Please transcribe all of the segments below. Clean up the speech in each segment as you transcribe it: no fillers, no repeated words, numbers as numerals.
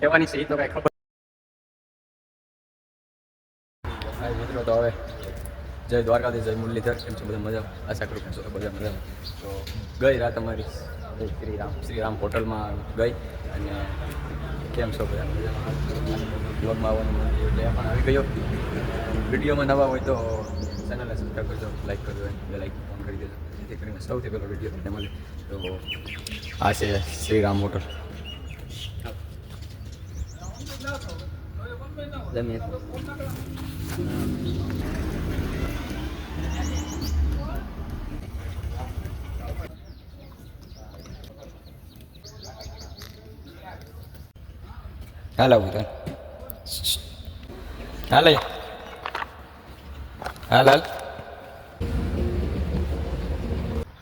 કહેવાની છે એ તો કાંઈ ખબર. મિત્રો તો હવે જય દ્વારકાધીશ, જય મુરલીધર. કેમ છે બધા મજા? આશા કરું છો બધા મજા. તો ગઈ રાત અમારી શ્રીરામ હોટલમાં ગઈ અને કેમ છો બધા મજામાં? બ્લોગમાં આવવાનું એટલે પણ આવી ગયો. વિડીયોમાં નવા હોય તો ચેનલને સબસ્ક્રાઈબ કરજો, લાઈક કરજો, બે લાઈક ફોન કરી દેજો જેથી કરીને સૌથી પહેલો વિડીયો તમને મળે. તો આ છે શ્રીરામ હોટલ. હાલો બધા હાલ હાલ હાલ.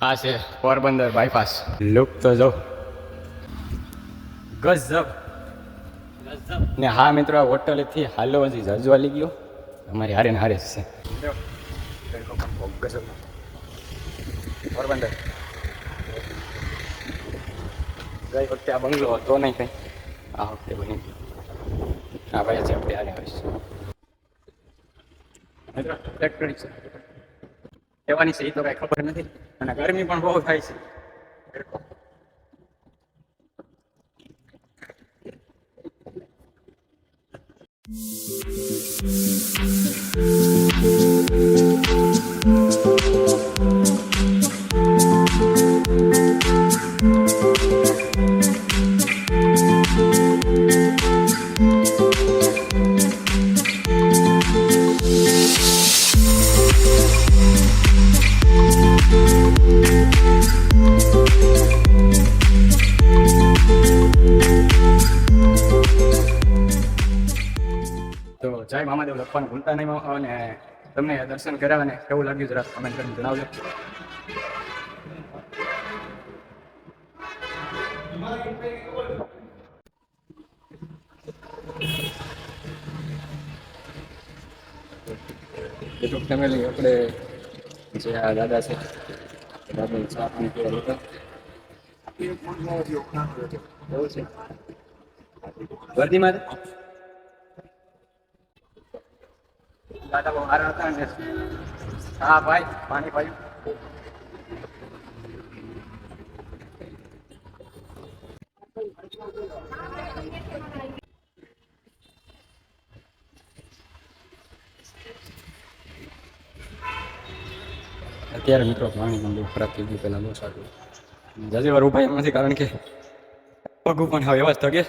આ છે પોરબંદર બાયપાસ. લુક તો જો ગજબ. ને હા મિત્રો, આ હોટલેથી હાલો હજી જજવાલી ગયો. અમારી હારે ને હારે છે પોરબંદર. ગઈ વખતે આ બંગલો હતો નહીં કંઈ, આ વખતે બની ગયો. હા ભાઈ છે આપણે હારે આવીશ મિત્રો. ફેક્ટરી છે કહેવાની છે એ તો કાંઈ ખબર નથી. અને ગરમી પણ બહુ થાય છે. તો જય મામાદેવ લખવાનું ભૂલતા નહીં. અને તમને દર્શન કરાવ્યા ને કેવું લાગ્યું જરા કમેન્ટ કરીને જણાવજો. યુટ્યુબ ફેમિલી આપણે જે આ દાદા છે દાદા ચા પાણી પીવા હતા એવું છે વર્દીમાં. દાદા બહુ સારા હતા ને. હા ભાઈ પાણી પાયું. અત્યારે મિત્રો પાણી પણ બહુ ખરાબ થઈ ગયું. પહેલાં બહુ સારું. જજી વાર ઉભા એમ નથી કારણ કે પગ પણ હવે એવા જ થગે.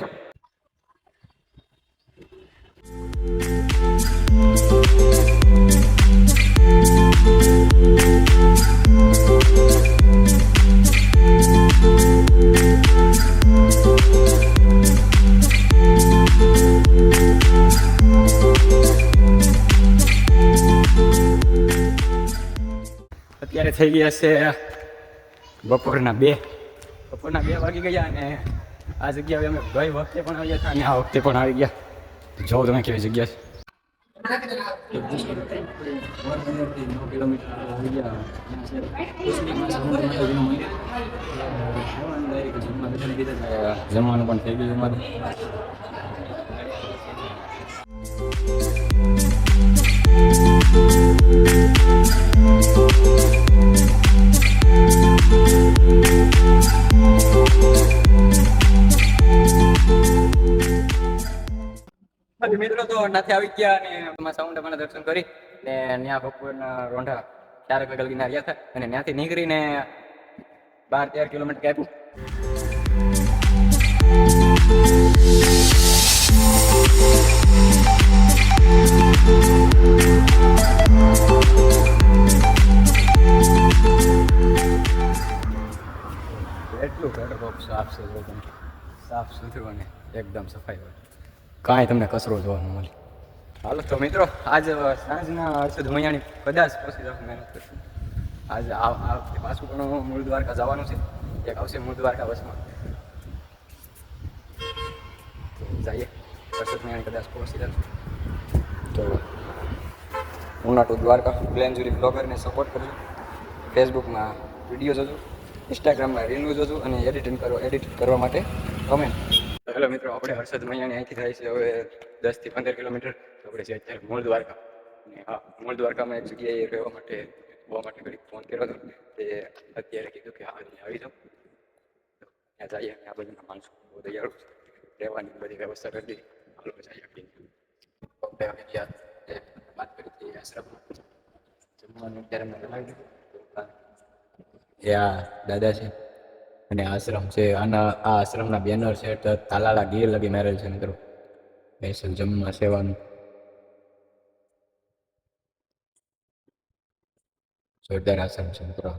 અત્યારે થઈ ગયા છે બપોરના 2 વાગી ગયા. અને આ જગ્યાએ અમે ગઈ વખતે પણ આવ્યા હતા અને આ વખતે પણ આવી ગયા. જો તમે કેવી જગ્યા છે. 9 કિલોમીટર આવી ગયા. જમવાનું પણ થઈ ગયું અમારું. મિત્રો તો નથી આવી ગયા અને સાઉન્ડ અમારા દર્શન કરી ને ત્યાં બપોરના રોંઢા 4 વાગે ગલગીના રહ્યા હતા. અને ત્યાંથી નીકળીને 12-13 કિલોમીટર આપ્યું. એટલું પેટ્રોલ પંપ સાફ છે, સાફ સુથરું અને એકદમ સફાઈ હોય, કાંઈ તમને કચરો જોવા ન મળે. હાલો તો મિત્રો, આજ સાંજના હર્ષદ મૈયાણી કદાચ પહોંચી જવાનું મહેનત કરશું. આજ આ વખતે પાછું પણ મૂળ દ્વારકા જવાનું છે. એક આવશે મૂળ દ્વારકા બસમાં, તો જઈએ. હર્ષદ મૈયાણી કદાચ પહોંચી જશું. તો ઉના ટુ દ્વારકા પ્લેનજુરી બ્લોગરને સપોર્ટ કરજો. ફેસબુકમાં વિડીયો જોજો, ઇન્સ્ટાગ્રામમાં રીલ જોજો અને એડિટ કરવા માટે કમેન્ટ. તો હેલો મિત્રો, આપણે હર્ષદ મૈયાણી અહીંથી થાય છે હવે 10 થી 15 કિલોમીટર. તો આપણે છે અત્યારે મૂળ દ્વારકા. અને હા, મૂળ દ્વારકામાં એક જગ્યાએ રહેવા માટે ઘડીક ફોન કર્યો હતો. તે અત્યારે કીધું કે હા આવી જાઓ. ત્યાં જઈએ અને આ બાજુના માણસો બહુ દયાળુ છે, રહેવાની બધી વ્યવસ્થા કરી દીધી. હાલો જઈએ આપીને આપણે આવી ગયા તે વાત કરી હતી આશ્રમમાં. જમવાનું અત્યારે મેં બનાવી દીધું. એ આ દાદા છે અને આશ્રમ છે. આના આ આશ્રમના બેનર છે તાલાલા ગીર લગી મેરેલ છે મિત્રો. સ્પેશિયલ જમવા સેવાનું જોરદાર આશ્રમ છે મિત્રો.